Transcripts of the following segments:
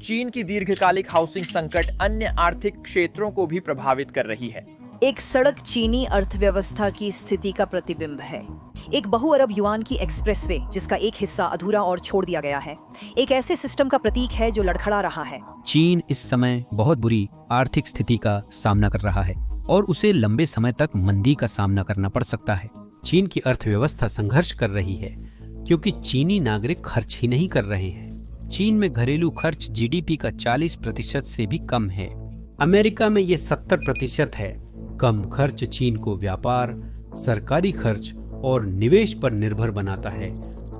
चीन की दीर्घकालिक हाउसिंग संकट अन्य आर्थिक क्षेत्रों को भी प्रभावित कर रही है। एक सड़क चीनी अर्थव्यवस्था की स्थिति का प्रतिबिंब है। एक बहु-अरब युआन की एक्सप्रेसवे जिसका एक हिस्सा अधूरा और छोड़ दिया गया है, एक ऐसे सिस्टम का प्रतीक है जो लड़खड़ा रहा है। चीन इस समय बहुत बुरी आर्थिक स्थिति का सामना कर रहा है और उसे लंबे समय तक मंदी का सामना करना पड़ सकता है। चीन की अर्थव्यवस्था संघर्ष कर रही है क्योंकि चीनी नागरिक खर्च ही नहीं कर रहे हैं। चीन में घरेलू खर्च जीडीपी का 40% से भी कम है। अमेरिका में ये 70% है। कम खर्च चीन को व्यापार, सरकारी खर्च और निवेश पर निर्भर बनाता है,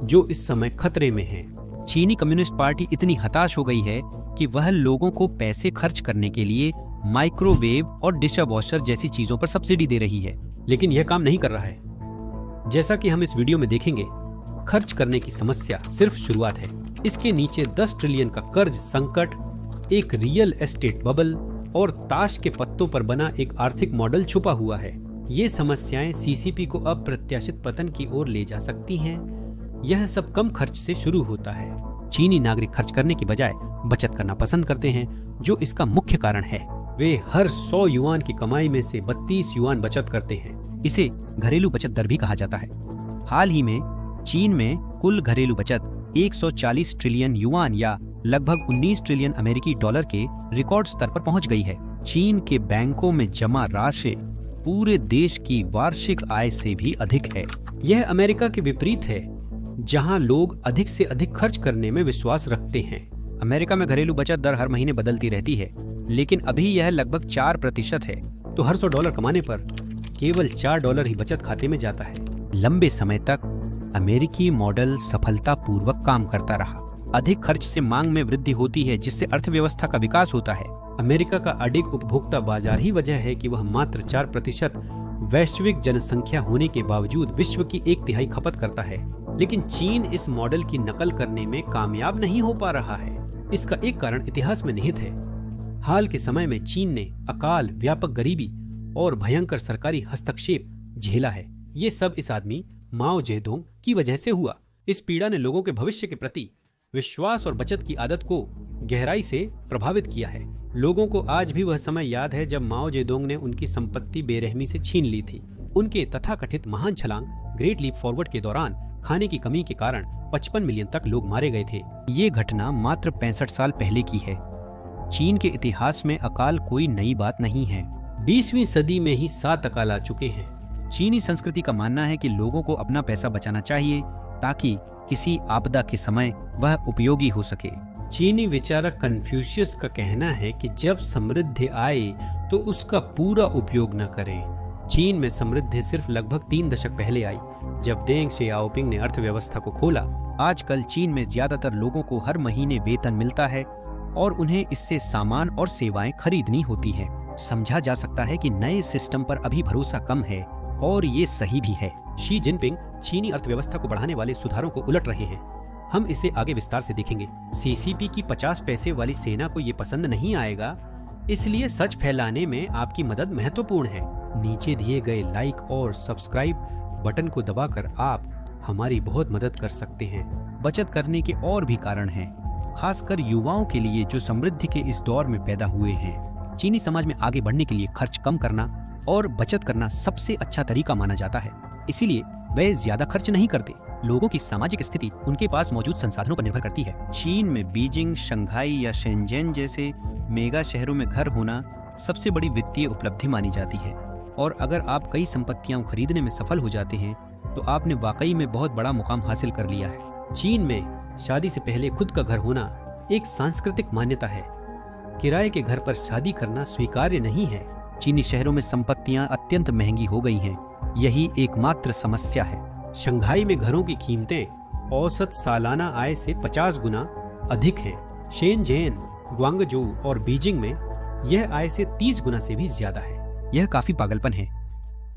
जो इस समय खतरे में है। चीनी कम्युनिस्ट पार्टी इतनी हताश हो गई है कि वह लोगों को पैसे खर्च करने के लिए माइक्रोवेव और डिशर वॉशर जैसी चीजों पर सब्सिडी दे रही है। लेकिन यह काम नहीं कर रहा है। जैसा कि हम इस वीडियो में देखेंगे, खर्च करने की समस्या सिर्फ शुरुआत है। इसके नीचे 10 ट्रिलियन का कर्ज संकट, एक रियल एस्टेट बबल और ताश के पत्तों पर बना एक आर्थिक मॉडल छुपा हुआ है। ये समस्याएं सीसीपी को अप्रत्याशित पतन की ओर ले जा सकती हैं। यह सब कम खर्च से शुरू होता है। चीनी नागरिक खर्च करने की बजाय बचत करना पसंद करते हैं, जो इसका मुख्य कारण है। वे हर 100 युआन की कमाई में से 32 युआन बचत करते हैं। इसे घरेलू बचत दर भी कहा जाता है। हाल ही में चीन में कुल घरेलू बचत 140 ट्रिलियन युआन या लगभग 19 ट्रिलियन अमेरिकी डॉलर के रिकॉर्ड स्तर पर पहुंच गई है। चीन के बैंकों में जमा राशि पूरे देश की वार्षिक आय से भी अधिक है। यह अमेरिका के विपरीत है, जहां लोग अधिक से अधिक खर्च करने में विश्वास रखते हैं। अमेरिका में घरेलू बचत दर हर महीने बदलती रहती है, लेकिन अभी यह लगभग 4% है। तो हर 100 डॉलर कमाने पर केवल $4 ही बचत खाते में जाता है। लंबे समय तक अमेरिकी मॉडल सफलतापूर्वक काम करता रहा। अधिक खर्च से मांग में वृद्धि होती है, जिससे अर्थव्यवस्था का विकास होता है। अमेरिका का अडिग उपभोक्ता बाजार ही वजह है कि वह मात्र 4% वैश्विक जनसंख्या होने के बावजूद विश्व की 1/3 खपत करता है। लेकिन चीन इस मॉडल की नकल करने में कामयाब नहीं हो पा रहा है। इसका एक कारण इतिहास में निहित है। हाल के समय में चीन ने अकाल, व्यापक गरीबी और भयंकर सरकारी हस्तक्षेप झेला है। ये सब इस आदमी माओ जेडोंग की वजह से हुआ। इस पीड़ा ने लोगों के भविष्य के प्रति विश्वास और बचत की आदत को गहराई से प्रभावित किया है। लोगों को आज भी वह समय याद है जब माओ जेडोंग ने उनकी संपत्ति बेरहमी से छीन ली थी। उनके तथाकथित महान छलांग ग्रेट लीप फॉरवर्ड के दौरान खाने की कमी के कारण 55 मिलियन तक लोग मारे गए थे। ये घटना मात्र 65 साल पहले की है। चीन के इतिहास में अकाल कोई नई बात नहीं है। 20वीं सदी में ही 7 अकाल आ चुके हैं। चीनी संस्कृति का मानना है कि लोगों को अपना पैसा बचाना चाहिए ताकि किसी आपदा के समय वह उपयोगी हो सके। चीनी विचारक कन्फ्यूशियस का कहना है कि जब समृद्धि आए तो उसका पूरा उपयोग न करें। चीन में समृद्धि सिर्फ लगभग 3 दशक पहले आई, जब देंग शियाओपिंग ने अर्थव्यवस्था को खोला। आजकल चीन में ज्यादातर लोगों को हर महीने वेतन मिलता है और उन्हें इससे सामान और सेवाएं खरीदनी होती है। समझा जा सकता है कि नए सिस्टम पर अभी भरोसा कम है और ये सही भी है। शी जिनपिंग चीनी अर्थव्यवस्था को बढ़ाने वाले सुधारों को उलट रहे हैं। हम इसे आगे विस्तार से देखेंगे। सीसीपी की 50 पैसे वाली सेना को ये पसंद नहीं आएगा, इसलिए सच फैलाने में आपकी मदद महत्वपूर्ण है। नीचे दिए गए लाइक और सब्सक्राइब बटन को दबाकर आप हमारी बहुत मदद कर सकते हैं। बचत करने के और भी कारण हैं, खासकर युवाओं के लिए जो समृद्धि के इस दौर में पैदा हुए हैं। चीनी समाज में आगे बढ़ने के लिए खर्च कम करना और बचत करना सबसे अच्छा तरीका माना जाता है, इसीलिए वे ज्यादा खर्च नहीं करते। लोगों की सामाजिक स्थिति उनके पास मौजूद संसाधनों पर निर्भर करती है। चीन में बीजिंग, शंघाई या शेंजेन जैसे मेगा शहरों में घर होना सबसे बड़ी वित्तीय उपलब्धि मानी जाती है, और अगर आप कई संपत्तियां खरीदने में सफल हो जाते हैं तो आपने वाकई में बहुत बड़ा मुकाम हासिल कर लिया है। चीन में शादी से पहले खुद का घर होना एक सांस्कृतिक मान्यता है। किराए के घर पर शादी करना स्वीकार्य नहीं है। चीनी शहरों में संपत्तियां अत्यंत महंगी हो गई हैं, यही एकमात्र समस्या है। शंघाई में घरों की कीमतें औसत सालाना आय से 50 गुना अधिक हैं। शेनजेन, ग्वांगजू और बीजिंग में यह आय से 30 गुना से भी ज्यादा है। यह काफी पागलपन है।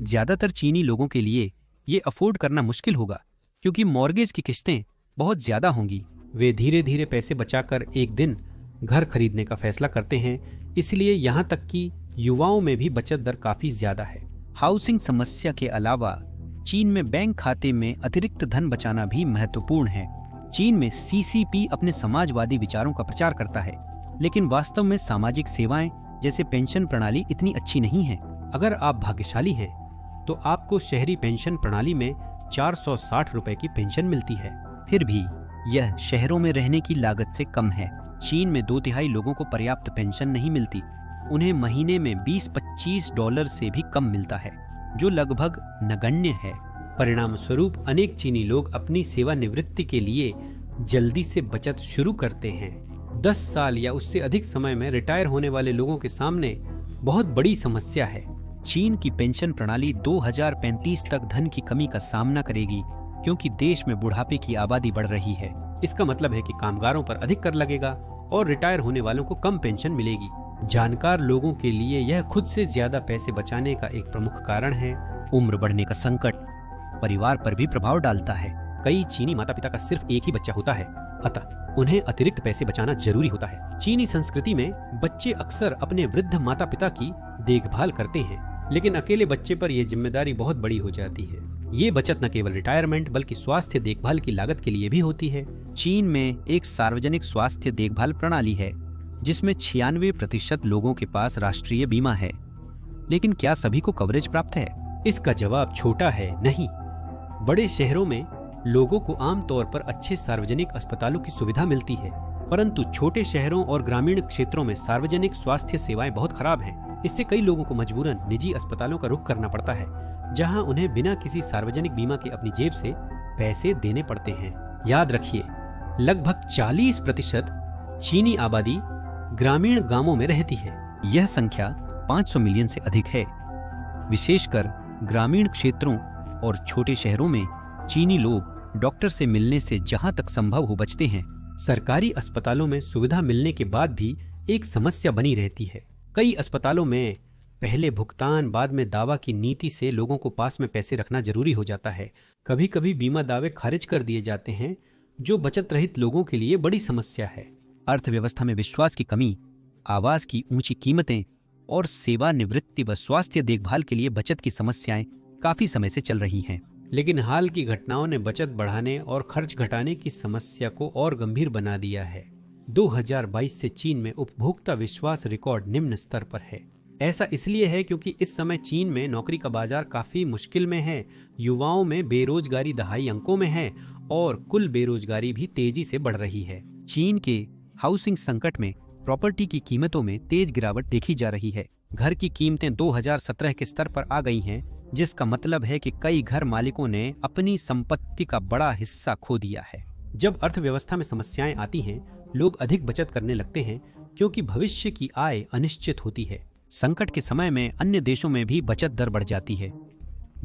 ज्यादातर चीनी लोगों के लिए ये अफोर्ड करना मुश्किल होगा क्योंकि मॉर्गेज की किस्तें बहुत ज्यादा होंगी। वे धीरे धीरे पैसे बचाकर एक दिन घर खरीदने का फैसला करते हैं, इसलिए यहाँ तक कि युवाओं में भी बचत दर काफी ज्यादा है। हाउसिंग समस्या के अलावा चीन में बैंक खाते में अतिरिक्त धन बचाना भी महत्वपूर्ण है। चीन में सीसीपी अपने समाजवादी विचारों का प्रचार करता है। लेकिन वास्तव में सामाजिक सेवाएं जैसे पेंशन प्रणाली इतनी अच्छी नहीं है। अगर आप भाग्यशाली हैं तो आपको शहरी पेंशन प्रणाली में 460 रुपए की पेंशन मिलती है। फिर भी यह शहरों में रहने की लागत से कम है। चीन में 2/3 लोगों को पर्याप्त पेंशन नहीं मिलती। उन्हें महीने में $20-25 से भी कम मिलता है, जो लगभग नगण्य है। परिणाम स्वरूप अनेक चीनी लोग अपनी सेवानिवृत्ति के लिए जल्दी से बचत शुरू करते हैं। 10 साल या उससे अधिक समय में रिटायर होने वाले लोगों के सामने बहुत बड़ी समस्या है। चीन की पेंशन प्रणाली 2035 तक धन की कमी का सामना करेगी, क्योंकि देश में बुढ़ापे की आबादी बढ़ रही है। इसका मतलब है कि कामगारों पर अधिक कर लगेगा और रिटायर होने वालों को कम पेंशन मिलेगी। जानकार लोगों के लिए यह खुद से ज्यादा पैसे बचाने का एक प्रमुख कारण है। उम्र बढ़ने का संकट परिवार पर भी प्रभाव डालता है। कई चीनी माता पिता का सिर्फ एक ही बच्चा होता है, अतः उन्हें अतिरिक्त पैसे बचाना जरूरी होता है। चीनी संस्कृति में बच्चे अक्सर अपने वृद्ध माता पिता की देखभाल करते हैं, लेकिन अकेले बच्चे पर यह जिम्मेदारी बहुत बड़ी हो जाती है। ये बचत न केवल रिटायरमेंट बल्कि स्वास्थ्य देखभाल की लागत के लिए भी होती है। चीन में एक सार्वजनिक स्वास्थ्य देखभाल प्रणाली है, जिसमें 96% लोगों के पास राष्ट्रीय बीमा है। लेकिन क्या सभी को कवरेज प्राप्त है? इसका जवाब छोटा है, नहीं। बड़े शहरों में लोगों को आमतौर पर अच्छे सार्वजनिक अस्पतालों की सुविधा मिलती है, परंतु छोटे शहरों और ग्रामीण क्षेत्रों में सार्वजनिक स्वास्थ्य सेवाएं बहुत खराब हैं। इससे कई लोगों को मजबूरन निजी अस्पतालों का रुख करना पड़ता है, जहां उन्हें बिना किसी सार्वजनिक बीमा के अपनी जेब से पैसे देने पड़ते हैं। याद रखिए, लगभग 40% चीनी आबादी ग्रामीण गांवों में रहती है। यह संख्या 500 मिलियन से अधिक है। विशेषकर ग्रामीण क्षेत्रों और छोटे शहरों में चीनी लोग डॉक्टर से मिलने से जहां तक संभव हो बचते हैं। सरकारी अस्पतालों में सुविधा मिलने के बाद भी एक समस्या बनी रहती है। कई अस्पतालों में पहले भुगतान बाद में दावा की नीति से लोगों को पास में पैसे रखना जरूरी हो जाता है। कभी कभी बीमा दावे खारिज कर दिए जाते हैं, जो बचत रहित लोगों के लिए बड़ी समस्या है। अर्थव्यवस्था में विश्वास की कमी, आवास की ऊंची कीमतें और सेवानिवृत्ति व स्वास्थ्य देखभाल के लिए बचत की समस्याएं काफी समय से चल रही हैं। लेकिन हाल की घटनाओं ने बचत बढ़ाने और खर्च घटाने की समस्या को और गंभीर बना दिया है। 2022 से चीन में उपभोक्ता विश्वास रिकॉर्ड निम्न स्तर पर है। ऐसा इसलिए है क्योंकि इस समय चीन में नौकरी का बाजार काफी मुश्किल में है, युवाओं में बेरोजगारी दहाई अंकों में है और कुल बेरोजगारी भी तेजी से बढ़ रही है। चीन के हाउसिंग संकट में प्रॉपर्टी की कीमतों में तेज गिरावट देखी जा रही है। घर की कीमतें 2017 के स्तर पर आ गई हैं, जिसका मतलब है कि कई घर मालिकों ने अपनी संपत्ति का बड़ा हिस्सा खो दिया है। जब अर्थव्यवस्था में समस्याएं आती हैं, लोग अधिक बचत करने लगते हैं, क्योंकि भविष्य की आय अनिश्चित होती है। संकट के समय में अन्य देशों में भी बचत दर बढ़ जाती है।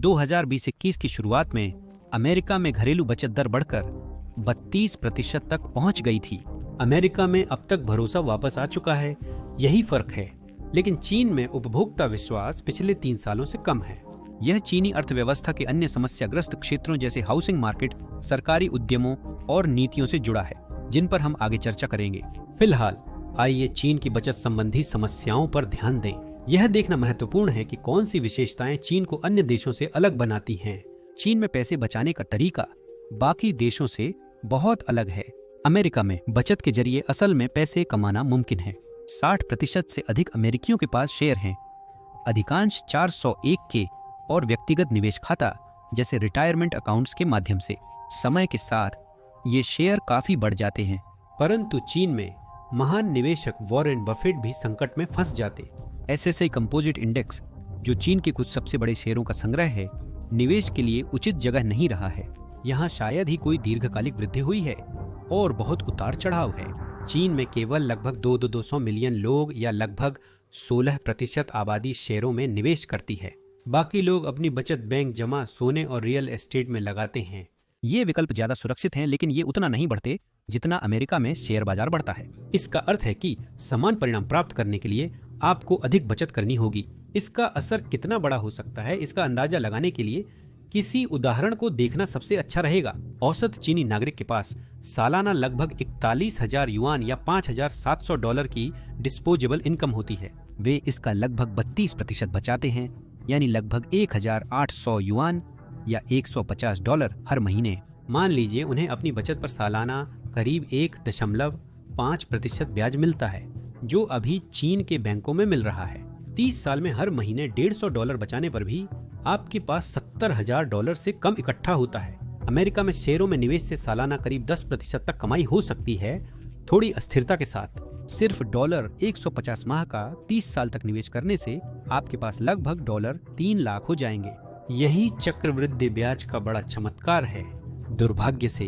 2020-21 की शुरुआत में अमेरिका में घरेलू बचत दर बढ़कर 32% तक पहुंच गई थी। अमेरिका में अब तक भरोसा वापस आ चुका है, यही फर्क है। लेकिन चीन में उपभोक्ता विश्वास पिछले 3 सालों से कम है। यह चीनी अर्थव्यवस्था के अन्य समस्याग्रस्त क्षेत्रों जैसे हाउसिंग मार्केट, सरकारी उद्यमों और नीतियों से जुड़ा है, जिन पर हम आगे चर्चा करेंगे। फिलहाल आइए चीन की बचत संबंधी समस्याओं पर ध्यान दें। यह देखना महत्वपूर्ण है कि कौन सी विशेषताएं चीन को अन्य देशों से अलग बनाती हैं। चीन में पैसे बचाने का तरीका बाकी देशों से बहुत अलग है। अमेरिका में बचत के जरिए असल में पैसे कमाना मुमकिन है। 60% से अधिक अमेरिकियों के पास शेयर हैं। अधिकांश 401 के और व्यक्तिगत निवेश खाता जैसे रिटायरमेंट अकाउंट्स के माध्यम से। समय के साथ ये शेयर काफी बढ़ जाते हैं। परंतु चीन में महान निवेशक वॉरेन बफेट भी संकट में फंस जाते। SSI कंपोजिट इंडेक्स, जो चीन के कुछ सबसे बड़े शेयरों का संग्रह है, निवेश के लिए उचित जगह नहीं रहा है। यहाँ शायद ही कोई दीर्घकालिक वृद्धि हुई है और बहुत उतार चढ़ाव है। चीन में केवल लगभग 200 मिलियन लोग या लगभग 16% आबादी शेयरों में निवेश करती है। बाकी लोग अपनी बचत बैंक जमा सोने और रियल एस्टेट में लगाते हैं। ये विकल्प ज्यादा सुरक्षित हैं, लेकिन ये उतना नहीं बढ़ते जितना अमेरिका में शेयर बाजार बढ़ता है। इसका अर्थ है कि समान परिणाम प्राप्त करने के लिए आपको अधिक बचत करनी होगी। इसका असर कितना बड़ा हो सकता है, इसका अंदाजा लगाने के लिए किसी उदाहरण को देखना सबसे अच्छा रहेगा। औसत चीनी नागरिक के पास सालाना लगभग 41,000 युआन या $5,700 की डिस्पोजेबल इनकम होती है। वे इसका लगभग 32% बचाते हैं, यानी लगभग 1,800 युआन या $150 हर महीने। मान लीजिए उन्हें अपनी बचत पर सालाना करीब 1.5% ब्याज मिलता है। जो अभी चीन के बैंकों में मिल रहा है। 30 साल में हर महीने $150 बचाने पर भी आपके पास $70,000 से कम इकट्ठा होता है। अमेरिका में शेयरों में निवेश से सालाना करीब 10% तक कमाई हो सकती है, थोड़ी अस्थिरता के साथ। सिर्फ $150 माह का 30 साल तक निवेश करने से आपके पास लगभग $3 लाख हो जाएंगे। यही चक्रवृद्धि ब्याज का बड़ा चमत्कार है। दुर्भाग्य से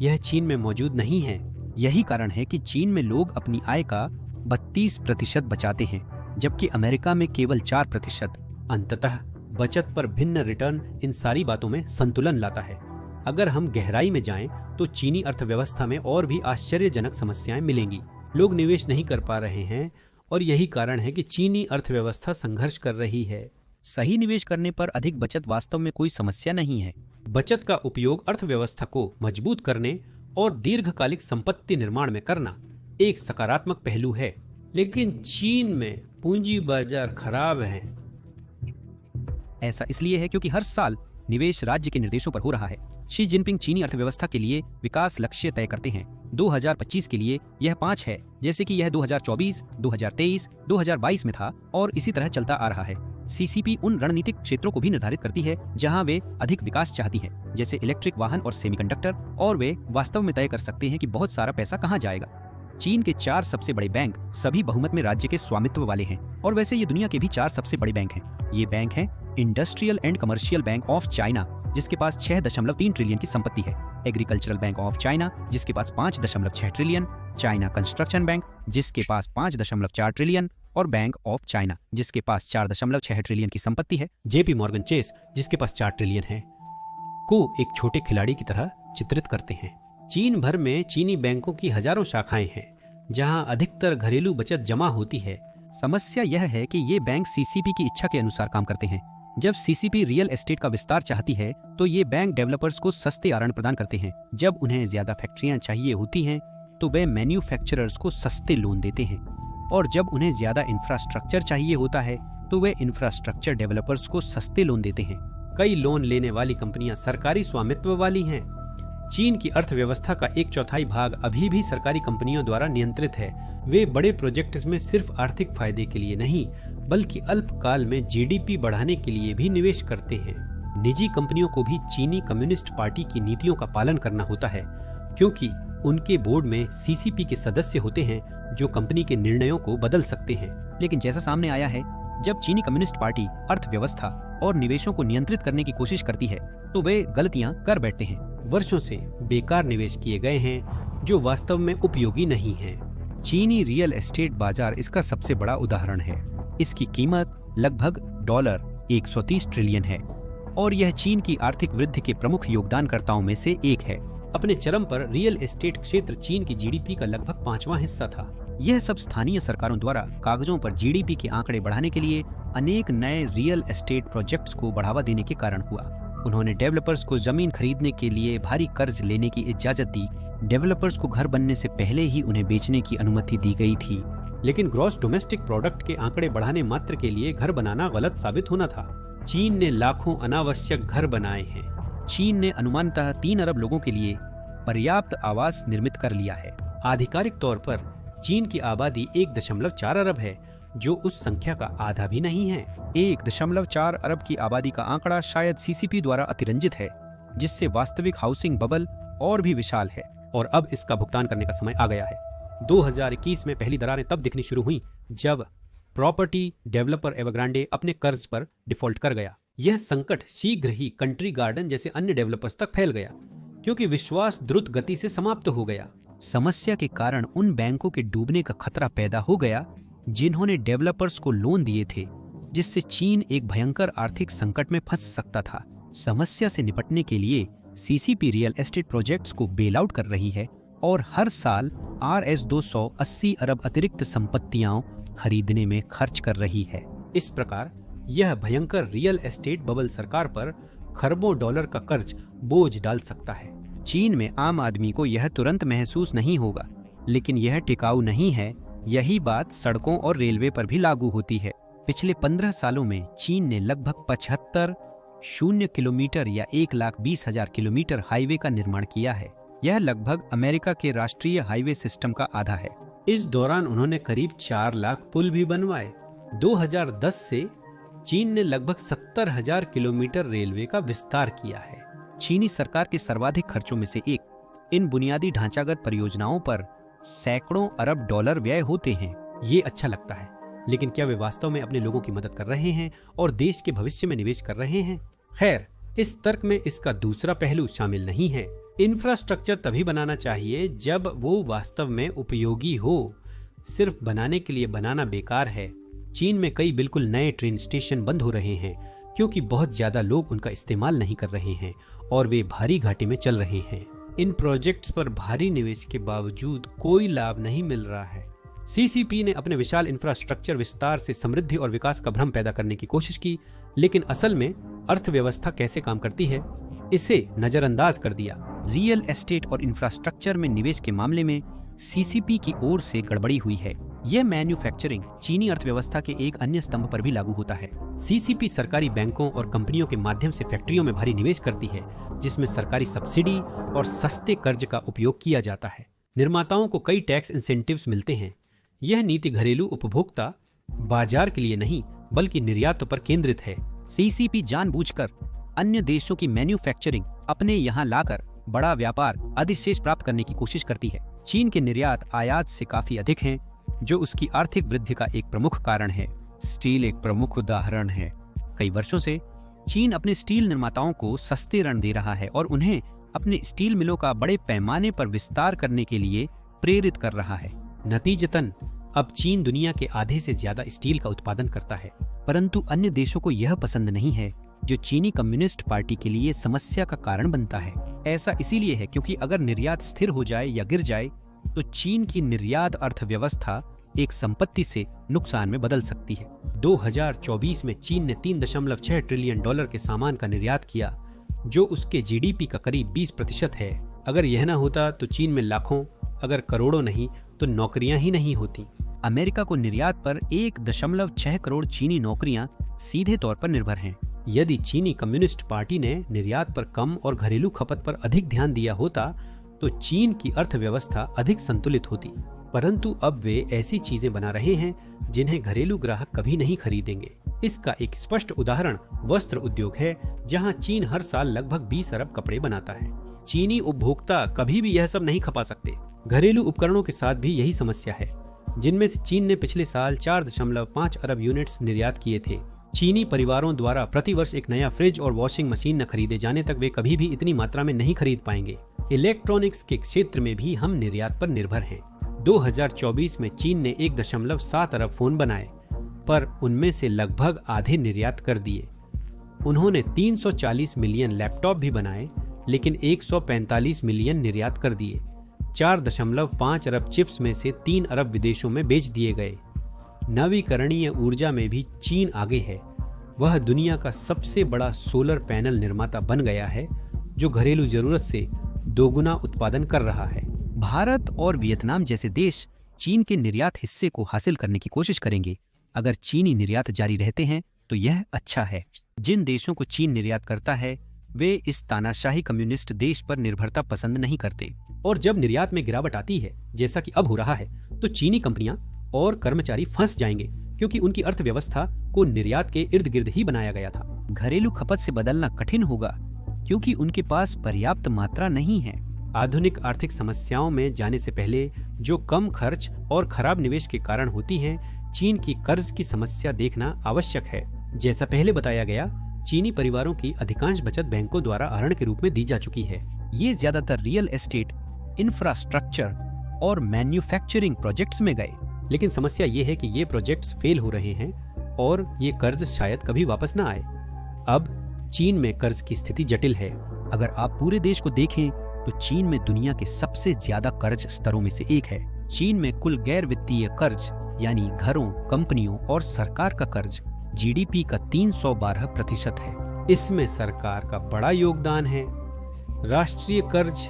यह चीन में मौजूद नहीं है। यही कारण है कि चीन में लोग अपनी आय का 32% बचाते हैं, जबकि अमेरिका में केवल 4%। अंततः बचत पर भिन्न रिटर्न इन सारी बातों में संतुलन लाता है। अगर हम गहराई में जाएं तो चीनी अर्थव्यवस्था में और भी आश्चर्यजनक समस्याएं मिलेंगी। लोग निवेश नहीं कर पा रहे हैं और यही कारण है कि चीनी अर्थव्यवस्था संघर्ष कर रही है। सही निवेश करने पर अधिक बचत वास्तव में कोई समस्या नहीं है। बचत का उपयोग अर्थव्यवस्था को मजबूत करने और दीर्घकालिक संपत्ति निर्माण में करना एक सकारात्मक पहलू है, लेकिन चीन में पूंजी बाजार खराब है। ऐसा इसलिए है क्योंकि हर साल निवेश राज्य के निर्देशों पर हो रहा है। शी जिनपिंग चीनी अर्थव्यवस्था के लिए विकास लक्ष्य तय करते हैं। 2025 के लिए यह 5 है, जैसे कि यह 2024, 2023, 2022 में था और इसी तरह चलता आ रहा है। सीसीपी उन रणनीतिक क्षेत्रों को भी निर्धारित करती है जहां वे अधिक विकास चाहती है, जैसे इलेक्ट्रिक वाहन और सेमीकंडक्टर, और वे वास्तव में तय कर सकते हैं कि बहुत सारा पैसा कहां जाएगा। चीन के 4 सबसे बड़े बैंक सभी बहुमत में राज्य के स्वामित्व वाले हैं, और वैसे ये दुनिया के भी 4 सबसे बड़े बैंक हैं। ये बैंक हैं industrial and commercial bank of China, जिसके पास 6.3 ट्रिलियन की संपत्ति है, एग्रीकल्चरल बैंक ऑफ चाइना, जिसके पास 5.6 ट्रिलियन, चाइना कंस्ट्रक्शन बैंक, जिसके पास 5.4 ट्रिलियन, और बैंक ऑफ चाइना, जिसके पास 4.6 ट्रिलियन की संपत्ति है। जेपी मॉर्गन चेस, जिसके पास 4 ट्रिलियन है, को एक छोटे खिलाड़ी की तरह चित्रित करते हैं। चीन भर में चीनी बैंकों की हजारों शाखाएं हैं, जहां अधिकतर घरेलू बचत जमा होती है। समस्या यह है कि ये बैंक सीसीपी की इच्छा के अनुसार काम करते हैं। जब सीसीपी रियल एस्टेट का विस्तार चाहती है तो ये बैंक डेवलपर्स को सस्ते आरण प्रदान करते हैं। जब उन्हें ज्यादा फैक्ट्रियां चाहिए होती हैं तो वे मैन्युफैक्चरर्स को सस्ते लोन देते हैं, और जब उन्हें ज्यादा इंफ्रास्ट्रक्चर चाहिए होता है तो वे इंफ्रास्ट्रक्चर डेवलपर्स को सस्ते लोन देते हैं। कई लोन लेने वाली कंपनियां सरकारी स्वामित्व वाली हैं। चीन की अर्थव्यवस्था का 1/4 भाग अभी भी सरकारी कंपनियों द्वारा नियंत्रित है। वे बड़े प्रोजेक्ट्स में सिर्फ आर्थिक फायदे के लिए नहीं, बल्कि अल्पकाल में जीडीपी बढ़ाने के लिए भी निवेश करते हैं। निजी कंपनियों को भी चीनी कम्युनिस्ट पार्टी की नीतियों का पालन करना होता है, क्योंकि उनके बोर्ड में सीसीपी के सदस्य होते हैं जो कंपनी के निर्णयों को बदल सकते हैं। लेकिन जैसा सामने आया है, जब चीनी कम्युनिस्ट पार्टी अर्थव्यवस्था और निवेशों को नियंत्रित करने की कोशिश करती है तो वे गलतियां कर बैठते हैं। वर्षों से बेकार निवेश किए गए हैं जो वास्तव में उपयोगी नहीं हैं। चीनी रियल एस्टेट बाजार इसका सबसे बड़ा उदाहरण है। इसकी कीमत लगभग $130 ट्रिलियन है और यह चीन की आर्थिक वृद्धि के प्रमुख योगदानकर्ताओं में से एक है। अपने चरम पर रियल एस्टेट क्षेत्र चीन की जीडीपी का लगभग 5वां हिस्सा था। यह सब स्थानीय सरकारों द्वारा कागजों पर जीडीपी के आंकड़े बढ़ाने के लिए अनेक नए रियल एस्टेट प्रोजेक्ट्स को बढ़ावा देने के कारण हुआ। उन्होंने डेवलपर्स को जमीन खरीदने के लिए भारी कर्ज लेने की इजाजत दी। डेवलपर्स को घर बनने से पहले ही उन्हें बेचने की अनुमति दी गई थी। लेकिन ग्रॉस डोमेस्टिक प्रोडक्ट के आंकड़े बढ़ाने मात्र के लिए घर बनाना गलत साबित होना था। चीन ने लाखों अनावश्यक घर बनाए हैं। चीन ने अनुमानतः 3 अरब लोगों के लिए पर्याप्त आवास निर्मित कर लिया है। आधिकारिक तौर पर चीन की आबादी 1.4 अरब है, जो उस संख्या का आधा भी नहीं है। 1.4 अरब की आबादी का आंकड़ा शायद सीसीपी द्वारा अतिरंजित है, जिससे वास्तविक हाउसिंग बबल और भी विशाल है। और अब इसका भुगतान करने का समय आ गया है। 2021 में पहली दरारें तब दिखनी शुरू हुई जब प्रॉपर्टी डेवलपर एवरग्रांडे अपने कर्ज पर डिफॉल्ट कर गया। यह संकट शीघ्र ही कंट्री गार्डन जैसे अन्य डेवलपर्स तक फैल गया, क्योंकि विश्वास द्रुत गति से समाप्त हो गया। समस्या के कारण उन बैंकों के डूबने का खतरा पैदा हो गया जिन्होंने डेवलपर्स को लोन दिए थे, जिससे चीन एक भयंकर आर्थिक संकट में फंस सकता था। समस्या से निपटने के लिए सीसीपी रियल एस्टेट प्रोजेक्ट्स को बेल आउट कर रही है और हर साल RS-200 80 अरब अतिरिक्त संपत्तियां खरीदने में खर्च कर रही है। इस प्रकार यह भयंकर रियल एस्टेट बबल सरकार पर खरबों डॉलर का कर्ज बोझ डाल सकता है। चीन में आम आदमी को यह तुरंत महसूस नहीं होगा, लेकिन यह टिकाऊ नहीं है। यही बात सड़कों और रेलवे पर भी लागू होती है। पिछले 15 सालों में चीन ने लगभग 75 शून्य किलोमीटर या 1,20,000 किलोमीटर हाईवे का निर्माण किया है। यह लगभग अमेरिका के राष्ट्रीय हाईवे सिस्टम का आधा है। इस दौरान उन्होंने करीब 4 लाख पुल भी बनवाए। 2010 से चीन ने लगभग 70,000 किलोमीटर रेलवे का विस्तार किया है। चीनी सरकार के सर्वाधिक खर्चों में से एक इन बुनियादी ढांचागत परियोजनाओं पर सैकड़ों अरब डॉलर व्यय होते हैं। ये अच्छा लगता है, लेकिन क्या वे वास्तव में अपने लोगों की मदद कर रहे हैं और देश के भविष्य में निवेश कर रहे हैं? खैर, इस तर्क में इसका दूसरा पहलू शामिल नहीं है। इंफ्रास्ट्रक्चर तभी बनाना चाहिए जब वो वास्तव में उपयोगी हो। सिर्फ बनाने के लिए बनाना बेकार है। चीन में कई बिल्कुल नए ट्रेन स्टेशन बंद हो रहे हैं क्योंकि बहुत ज्यादा लोग उनका इस्तेमाल नहीं कर रहे हैं और वे भारी घाटे में चल रहे हैं। इन प्रोजेक्ट्स पर भारी निवेश के बावजूद कोई लाभ नहीं मिल रहा है। सीसीपी ने अपने विशाल इंफ्रास्ट्रक्चर विस्तार से समृद्धि और विकास का भ्रम पैदा करने की कोशिश की, लेकिन असल में अर्थव्यवस्था कैसे काम करती है इसे नजरअंदाज कर दिया। रियल एस्टेट और इंफ्रास्ट्रक्चर में निवेश के मामले में सीसीपी की ओर से गड़बड़ी हुई है। यह मैन्युफैक्चरिंग चीनी अर्थव्यवस्था के एक अन्य स्तंभ पर भी लागू होता है। सीसीपी सरकारी बैंकों और कंपनियों के माध्यम से फैक्ट्रियों में भारी निवेश करती है, जिसमें सरकारी सब्सिडी और सस्ते कर्ज का उपयोग किया जाता है। निर्माताओं को कई टैक्स इंसेंटिव्स मिलते हैं। यह नीति घरेलू उपभोक्ता बाजार के लिए नहीं बल्कि निर्यात पर केंद्रित है। सीसीपी जानबूझकर अन्य देशों की मैन्युफैक्चरिंग अपने यहाँ लाकर बड़ा व्यापार अधिशेष प्राप्त करने की कोशिश करती है। चीन के निर्यात आयात से काफी अधिक हैं, जो उसकी आर्थिक वृद्धि का एक प्रमुख कारण है। स्टील एक प्रमुख उदाहरण है। कई वर्षों से चीन अपने स्टील निर्माताओं को सस्ते ऋण दे रहा है और उन्हें अपने स्टील मिलों का बड़े पैमाने पर विस्तार करने के लिए प्रेरित कर रहा है। नतीजतन अब चीन दुनिया के आधे से ज्यादा स्टील का उत्पादन करता है। परंतु अन्य देशों को यह पसंद नहीं है, जो चीनी कम्युनिस्ट पार्टी के लिए समस्या का कारण बनता है। ऐसा इसीलिए है क्योंकि अगर निर्यात स्थिर हो जाए या गिर जाए तो चीन की निर्यात अर्थव्यवस्था एक संपत्ति से नुकसान में बदल सकती है। 2024 में चीन ने 3.6 ट्रिलियन डॉलर के सामान का निर्यात किया, जो उसके जीडीपी का करीब 20% है। अगर यह न होता तो चीन में लाखों, अगर करोड़ों नहीं तो नौकरियां ही नहीं होती। अमेरिका को निर्यात पर 1.6 करोड़ चीनी नौकरियां सीधे तौर पर निर्भर हैं। यदि चीनी कम्युनिस्ट पार्टी ने निर्यात पर कम और घरेलू खपत पर अधिक ध्यान दिया होता तो चीन की अर्थव्यवस्था अधिक संतुलित होती। परंतु अब वे ऐसी चीजें बना रहे हैं जिन्हें घरेलू ग्राहक कभी नहीं खरीदेंगे। इसका एक स्पष्ट उदाहरण वस्त्र उद्योग है, जहां चीन हर साल लगभग 20 अरब कपड़े बनाता है। चीनी उपभोक्ता कभी भी यह सब नहीं खपा सकते। घरेलू उपकरणों के साथ भी यही समस्या है, जिनमें से चीन ने पिछले साल 4.5 अरब यूनिट्स निर्यात किए थे। चीनी परिवारों द्वारा प्रतिवर्ष एक नया फ्रिज और वॉशिंग मशीन न खरीदे जाने तक वे कभी भी इतनी मात्रा में नहीं खरीद पाएंगे। इलेक्ट्रॉनिक्स के क्षेत्र में भी हम निर्यात पर निर्भर हैं। 2024 में चीन ने 1.7 अरब फोन बनाए, पर उनमें से लगभग आधे निर्यात कर दिए। उन्होंने 340 मिलियन लैपटॉप भी बनाए, लेकिन 145 मिलियन निर्यात कर दिए। 4.5 अरब चिप्स में से 3 अरब विदेशों में बेच दिए गए। नवीकरणीय ऊर्जा में भी चीन आगे है। वह दुनिया का सबसे बड़ा सोलर पैनल निर्माता बन गया है, जो घरेलू जरूरत से दोगुना उत्पादन कर रहा है। भारत और वियतनाम जैसे देश चीन के निर्यात हिस्से को हासिल करने की कोशिश करेंगे। अगर चीनी निर्यात जारी रहते हैं तो यह अच्छा है। जिन देशों को चीन निर्यात करता है वे इस तानाशाही कम्युनिस्ट देश पर निर्भरता पसंद नहीं करते। और जब निर्यात में गिरावट आती है, जैसा कि अब हो रहा है, तो चीनी कंपनियां और कर्मचारी फंस जाएंगे, क्योंकि उनकी अर्थव्यवस्था को निर्यात के इर्द गिर्द ही बनाया गया था। घरेलू खपत से बदलना कठिन होगा क्योंकि उनके पास पर्याप्त मात्रा नहीं है। आधुनिक आर्थिक समस्याओं में जाने से पहले जो कम खर्च और खराब निवेश के कारण होती हैं, चीन की कर्ज की समस्या देखना आवश्यक है। जैसा पहले बताया गया, चीनी परिवारों की अधिकांश बचत बैंकों द्वारा आहरण के रूप में दी जा चुकी है। ये ज्यादातर रियल एस्टेट, इंफ्रास्ट्रक्चर और मैन्युफैक्चरिंग प्रोजेक्ट्स में गए। लेकिन समस्या ये है कि ये प्रोजेक्ट्स फेल हो रहे हैं और ये कर्ज शायद कभी वापस ना आए। अब चीन में कर्ज की स्थिति जटिल है। अगर आप पूरे देश को देखें तो चीन में दुनिया के सबसे ज्यादा कर्ज स्तरों में से एक है। चीन में कुल गैर वित्तीय कर्ज यानी घरों, कंपनियों और सरकार का कर्ज जीडीपी का 312% है। इसमें सरकार का बड़ा योगदान है। राष्ट्रीय कर्ज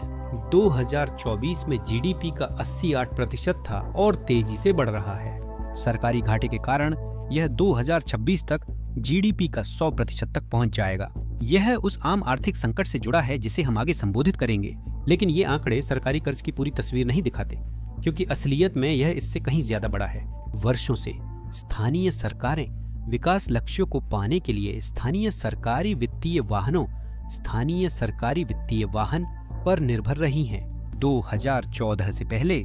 2024 में जीडीपी का 88% था और तेजी से बढ़ रहा है। सरकारी घाटे के कारण यह 2026 तक जीडीपी का 100% तक पहुंच जाएगा। यह उस आम आर्थिक संकट से जुड़ा है जिसे हम आगे संबोधित करेंगे। लेकिन ये आंकड़े सरकारी कर्ज की पूरी तस्वीर नहीं दिखाते। क्योंकि असलियत में यह इससे कहीं ज्यादा बड़ा है। वर्षों से स्थानीय सरकारें विकास लक्ष्यों को पाने के लिए स्थानीय सरकारी वित्तीय वाहन पर निर्भर रही हैं। 2014 से पहले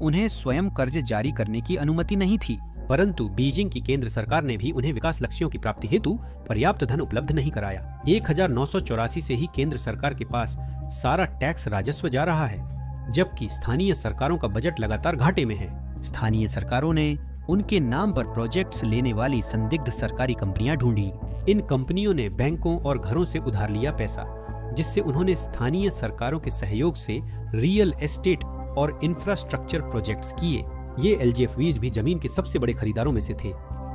उन्हें स्वयं कर्ज जारी करने की अनुमति नहीं थी, परंतु बीजिंग की केंद्र सरकार ने भी उन्हें विकास लक्ष्यों की प्राप्ति हेतु पर्याप्त धन उपलब्ध नहीं कराया। 1984 से ही केंद्र सरकार के पास सारा टैक्स राजस्व जा रहा है, जबकि स्थानीय सरकारों का बजट लगातार घाटे में है। स्थानीय सरकारों ने उनके नाम पर प्रोजेक्ट्स लेने वाली संदिग्ध सरकारी कंपनियां ढूंढी। इन कंपनियों ने बैंकों और घरों से उधार लिया पैसा, जिससे उन्होंने स्थानीय सरकारों के सहयोग से रियल एस्टेट और इंफ्रास्ट्रक्चर प्रोजेक्ट्स किए। ये एलजीएफवीज भी जमीन के सबसे बड़े खरीदारों में से थे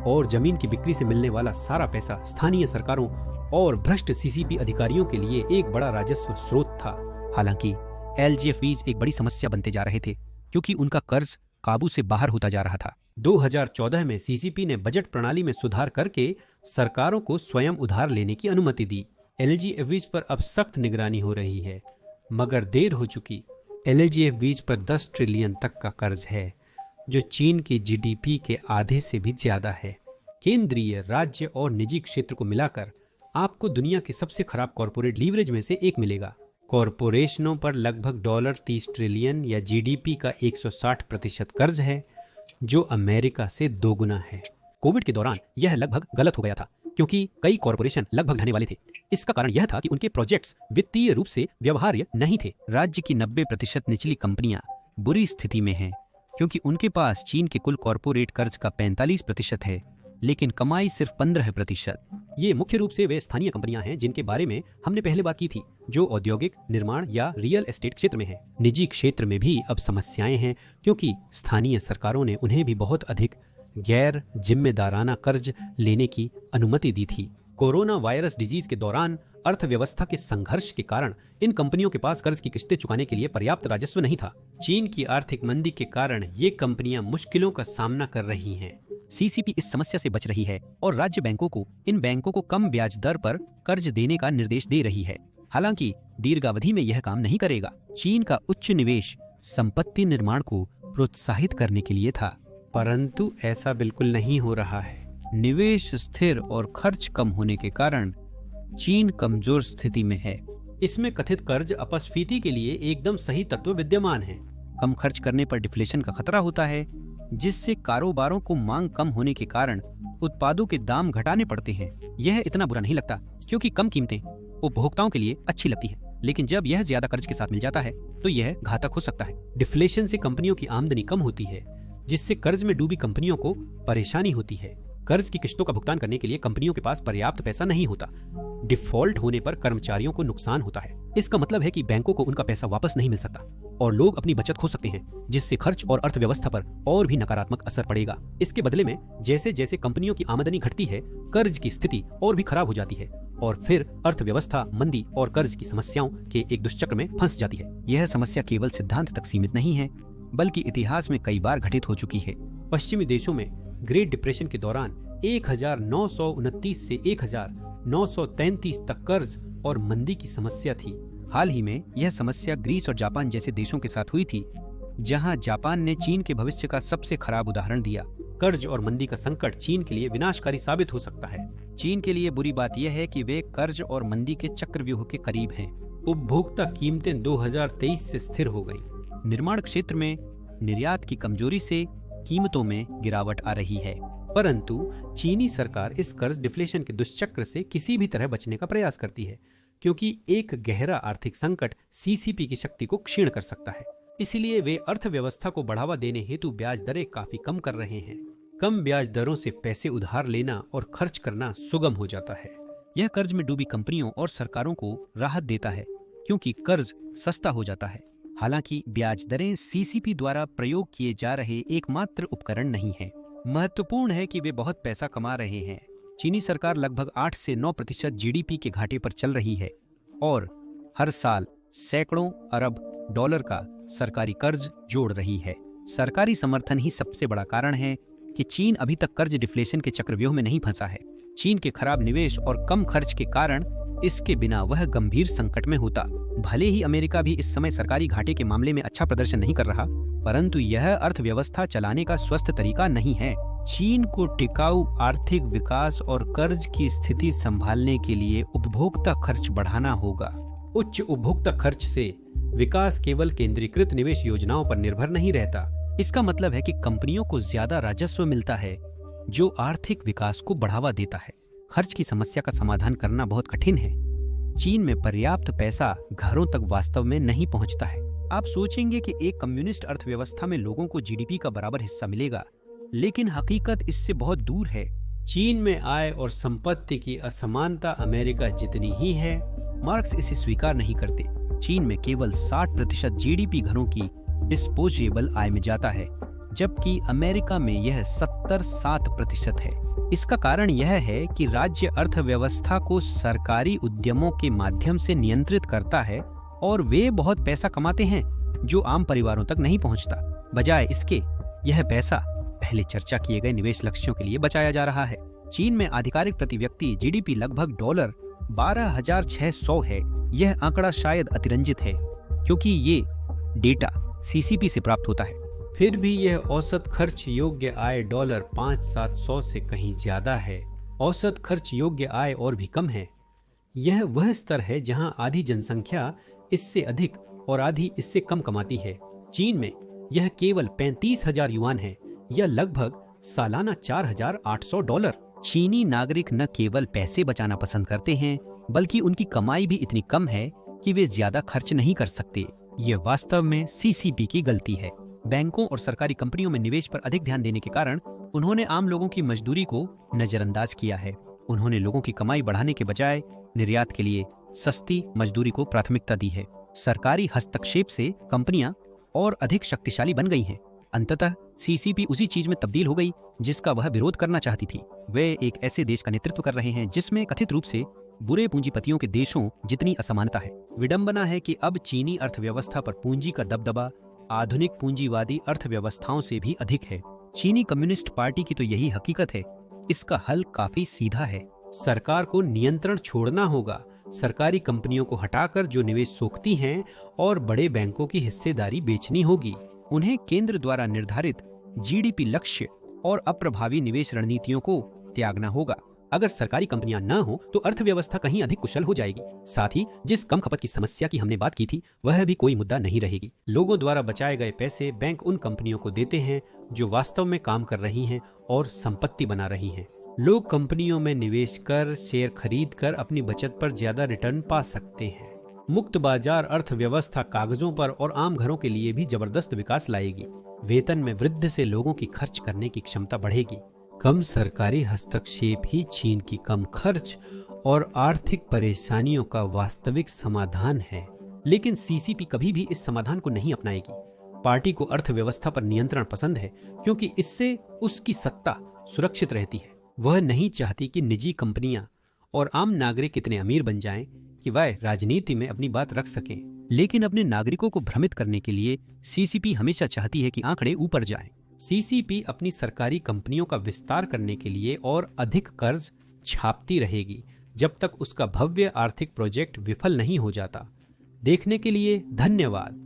और जमीन की बिक्री से मिलने वाला सारा पैसा स्थानीय सरकारों और भ्रष्ट सीसीपी अधिकारियों के लिए एक बड़ा राजस्व स्रोत था। हालांकि एलजीएफवीज एक बड़ी समस्या बनते जा रहे थे, क्योंकि उनका कर्ज काबू से बाहर होता जा रहा था। 2014 में सीसीपी ने बजट प्रणाली में सुधार करके सरकारों को स्वयं उधार लेने की अनुमति दी। एलजीएफवीज पर अब सख्त निगरानी हो रही है, मगर देर हो चुकी। एलजीएफवीज पर 10 ट्रिलियन तक का कर्ज है, जो चीन की जीडीपी के आधे से भी ज्यादा है। केंद्रीय, राज्य और निजी क्षेत्र को मिलाकर आपको दुनिया के सबसे खराब कॉरपोरेट लीवरेज में से एक मिलेगा। कॉरपोरेशनों पर लगभग $30 ट्रिलियन या जीडीपी का 160% कर्ज है, जो अमेरिका से 2 गुना है। कोविड के दौरान यह लगभग गलत हो गया था, क्योंकि कई कॉरपोरेशन लगभग ढहने वाले थे। इसका कारण यह था कि उनके प्रोजेक्ट्स वित्तीय रूप से व्यवहार्य नहीं थे। राज्य की 90% निचली कंपनियां बुरी स्थिति में हैं, क्योंकि उनके पास चीन के कुल कॉरपोरेट कर्ज का 45% है, लेकिन कमाई सिर्फ 15%। ये मुख्य रूप से वे स्थानीय कंपनियां हैं जिनके बारे में हमने पहले बात की थी, जो औद्योगिक, निर्माण या रियल एस्टेट क्षेत्र में है। निजी क्षेत्र में भी अब समस्याएं हैं, क्योंकि स्थानीय सरकारों ने उन्हें भी बहुत अधिक गैर जिम्मेदाराना कर्ज लेने की अनुमति दी थी। कोरोना वायरस डिजीज के दौरान अर्थव्यवस्था के संघर्ष के कारण इन कंपनियों के पास कर्ज की किस्तें चुकाने के लिए पर्याप्त राजस्व नहीं था। चीन की आर्थिक मंदी के कारण ये कंपनियां मुश्किलों का सामना कर रही हैं। सीसीपी इस समस्या से बच रही है और राज्य बैंकों को इन बैंकों को कम ब्याज दर पर कर्ज देने का निर्देश दे रही है। हालांकि दीर्घावधि में यह काम नहीं करेगा। चीन का उच्च निवेश संपत्ति निर्माण को प्रोत्साहित करने के लिए था, परंतु ऐसा बिल्कुल नहीं हो रहा है। निवेश स्थिर और खर्च कम होने के कारण चीन कमजोर स्थिति में है। इसमें कथित कर्ज अपस्फीति के लिए एकदम सही तत्व विद्यमान है। कम खर्च करने पर डिफ्लेशन का खतरा होता है, जिससे कारोबारों को मांग कम होने के कारण उत्पादों के दाम घटाने पड़ते हैं। यह इतना बुरा नहीं लगता, क्योंकि कम कीमतें उपभोक्ताओं के लिए अच्छी लगती है, लेकिन जब यह ज्यादा कर्ज के साथ मिल जाता है तो यह घातक हो सकता है। डिफ्लेशन से कंपनियों की आमदनी कम होती है, जिससे कर्ज में डूबी कंपनियों को परेशानी होती है। कर्ज की किस्तों का भुगतान करने के लिए कंपनियों के पास पर्याप्त पैसा नहीं होता। डिफॉल्ट होने पर कर्मचारियों को नुकसान होता है। इसका मतलब है कि बैंकों को उनका पैसा वापस नहीं मिल सकता और लोग अपनी बचत खो सकते हैं, जिससे खर्च और अर्थव्यवस्था पर और भी नकारात्मक असर पड़ेगा। इसके बदले में जैसे जैसे कंपनियों की आमदनी घटती है, कर्ज की स्थिति और भी खराब हो जाती है और फिर अर्थव्यवस्था मंदी और कर्ज की समस्याओं के एक दुष्चक्र में फंस जाती है। यह समस्या केवल सिद्धांत तक सीमित नहीं है, बल्कि इतिहास में कई बार घटित हो चुकी है। पश्चिमी देशों में ग्रेट डिप्रेशन के दौरान 1929 से 1933 तक कर्ज और मंदी की समस्या थी। हाल ही में यह समस्या ग्रीस और जापान जैसे देशों के साथ हुई थी, जहां जापान ने चीन के भविष्य का सबसे खराब उदाहरण दिया। कर्ज और मंदी का संकट चीन के लिए विनाशकारी साबित हो सकता है। चीन के लिए बुरी बात यह है कि वे कर्ज और मंदी के चक्रव्यूह के करीब हैं। उपभोक्ता कीमतें 2023 से स्थिर हो गई। निर्माण क्षेत्र में निर्यात की कमजोरी से कीमतों में गिरावट आ रही है, परंतु चीनी सरकार इस कर्ज डिफ्लेशन के दुष्चक्र से किसी भी तरह बचने का प्रयास करती है, क्योंकि एक गहरा आर्थिक संकट सीसीपी की शक्ति को क्षीण कर सकता है। इसलिए वे अर्थव्यवस्था को बढ़ावा देने हेतु ब्याज दरें काफी कम कर रहे हैं। कम ब्याज दरों से पैसे उधार लेना और खर्च करना सुगम हो जाता है। यह कर्ज में डूबी कंपनियों और सरकारों को राहत देता है, क्योंकि कर्ज सस्ता हो जाता है। हालांकि ब्याज दरें सीसीपी द्वारा प्रयोग किए जा रहे एकमात्र उपकरण नहीं है। महत्वपूर्ण है कि वे बहुत पैसा कमा रहे हैं। चीनी सरकार लगभग 8 से 9% जीडीपी के घाटे पर चल रही है और हर साल सैकड़ों अरब डॉलर का सरकारी कर्ज जोड़ रही है। सरकारी समर्थन ही सबसे बड़ा कारण है कि चीन अभी तक कर्ज डिफ्लेशन के चक्रव्यूह में नहीं फंसा है। चीन के खराब निवेश और कम खर्च के कारण इसके बिना वह गंभीर संकट में होता। भले ही अमेरिका भी इस समय सरकारी घाटे के मामले में अच्छा प्रदर्शन नहीं कर रहा, परंतु यह अर्थव्यवस्था चलाने का स्वस्थ तरीका नहीं है। चीन को टिकाऊ आर्थिक विकास और कर्ज की स्थिति संभालने के लिए उपभोक्ता खर्च बढ़ाना होगा। उच्च उपभोक्ता खर्च से विकास केवल केंद्रीकृत निवेश योजनाओं पर निर्भर नहीं रहता। इसका मतलब है कि कंपनियों को ज्यादा राजस्व मिलता है, जो आर्थिक विकास को बढ़ावा देता है। खर्च की समस्या का समाधान करना बहुत कठिन है। चीन में पर्याप्त पैसा घरों तक वास्तव में नहीं पहुंचता है। आप सोचेंगे कि एक कम्युनिस्ट अर्थव्यवस्था में लोगों को जीडीपी का बराबर हिस्सा मिलेगा, लेकिन हकीकत इससे बहुत दूर है। चीन में आय और संपत्ति की असमानता अमेरिका जितनी ही है। मार्क्स इसे स्वीकार नहीं करते। चीन में केवल 60% जीडीपी घरों की डिस्पोजेबल आय में जाता है, जबकि अमेरिका में यह 70-7% है। इसका कारण यह है कि राज्य अर्थव्यवस्था को सरकारी उद्यमों के माध्यम से नियंत्रित करता है और वे बहुत पैसा कमाते हैं जो आम परिवारों तक नहीं पहुंचता। बजाय इसके, यह पैसा पहले चर्चा किए गए निवेश लक्ष्यों के लिए बचाया जा रहा है। चीन में आधिकारिक प्रति व्यक्ति जीडीपी लगभग $12,600 है। यह आंकड़ा शायद अतिरंजित है, क्योंकि ये डेटा सीसीपी से प्राप्त होता है। फिर भी यह औसत खर्च योग्य आय $5,700 से कहीं ज्यादा है। औसत खर्च योग्य आय और भी कम है। यह वह स्तर है जहां आधी जनसंख्या इससे अधिक और आधी इससे कम कमाती है। चीन में यह केवल 35,000 युआन है, या लगभग सालाना $4,800। चीनी नागरिक न केवल पैसे बचाना पसंद करते हैं, बल्कि उनकी कमाई भी इतनी कम है कि वे ज्यादा खर्च नहीं कर सकते। ये वास्तव में सीसीपी की गलती है। बैंकों और सरकारी कंपनियों में निवेश पर अधिक ध्यान देने के कारण उन्होंने आम लोगों की मजदूरी को नजरअंदाज किया है। उन्होंने लोगों की कमाई बढ़ाने के बजाय निर्यात के लिए सस्ती मजदूरी को प्राथमिकता दी है। सरकारी हस्तक्षेप से कंपनियां और अधिक शक्तिशाली बन गई हैं। अंततः सीसीपी उसी चीज में तब्दील हो गई जिसका वह विरोध करना चाहती थी। वे एक ऐसे देश का नेतृत्व कर रहे हैं जिसमें कथित रूप से बुरे पूंजीपतियों के देशों जितनी असमानता है। विडंबना है कि अब चीनी अर्थव्यवस्था पर पूंजी का दबदबा आधुनिक पूंजीवादी अर्थव्यवस्थाओं से भी अधिक है। चीनी कम्युनिस्ट पार्टी की तो यही हकीकत है। इसका हल काफी सीधा है। सरकार को नियंत्रण छोड़ना होगा। सरकारी कंपनियों को हटाकर जो निवेश सोखती हैं और बड़े बैंकों की हिस्सेदारी बेचनी होगी। उन्हें केंद्र द्वारा निर्धारित जीडीपी लक्ष्य और अप्रभावी निवेश रणनीतियों को त्यागना होगा। अगर सरकारी कंपनियां न हो तो अर्थव्यवस्था कहीं अधिक कुशल हो जाएगी। साथ ही जिस कम खपत की समस्या की हमने बात की थी, वह भी कोई मुद्दा नहीं रहेगी। लोगों द्वारा बचाए गए पैसे बैंक उन कंपनियों को देते हैं जो वास्तव में काम कर रही हैं और संपत्ति बना रही हैं। लोग कंपनियों में निवेश कर, शेयर खरीद कर अपनी बचत पर ज्यादा रिटर्न पा सकते हैं। मुक्त बाजार अर्थव्यवस्था कागजों पर और आम घरों के लिए भी जबरदस्त विकास लाएगी। वेतन में वृद्धि से लोगों की खर्च करने की क्षमता बढ़ेगी। कम सरकारी हस्तक्षेप ही चीन की कम खर्च और आर्थिक परेशानियों का वास्तविक समाधान है। लेकिन सीसीपी कभी भी इस समाधान को नहीं अपनाएगी। पार्टी को अर्थव्यवस्था पर नियंत्रण पसंद है, क्योंकि इससे उसकी सत्ता सुरक्षित रहती है। वह नहीं चाहती कि निजी कंपनियां और आम नागरिक इतने अमीर बन जाएं कि वह राजनीति में अपनी बात रख सकें। लेकिन अपने नागरिकों को भ्रमित करने के लिए सीसीपी हमेशा चाहती है कि आंकड़े ऊपर जाएं। सीसीपी अपनी सरकारी कंपनियों का विस्तार करने के लिए और अधिक कर्ज छापती रहेगी जब तक उसका भव्य आर्थिक प्रोजेक्ट विफल नहीं हो जाता। देखने के लिए धन्यवाद।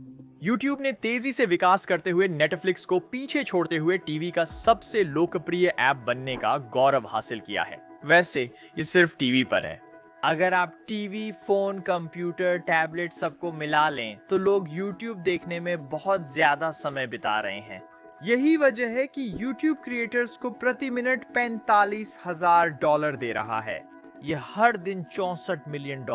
YouTube ने तेजी से विकास करते हुए Netflix को पीछे छोड़ते हुए टीवी का सबसे लोकप्रिय ऐप बनने का गौरव हासिल किया है। वैसे ये सिर्फ टीवी पर है। अगर आप टीवी, फोन, कंप्यूटर, टैबलेट सबको मिला लें तो लोग YouTube देखने में बहुत ज्यादा समय बिता रहे हैं। यही वजह है कि YouTube क्रिएटर्स को प्रति मिनट $45,000 दे रहा है। यह हर दिन $64 मिलियन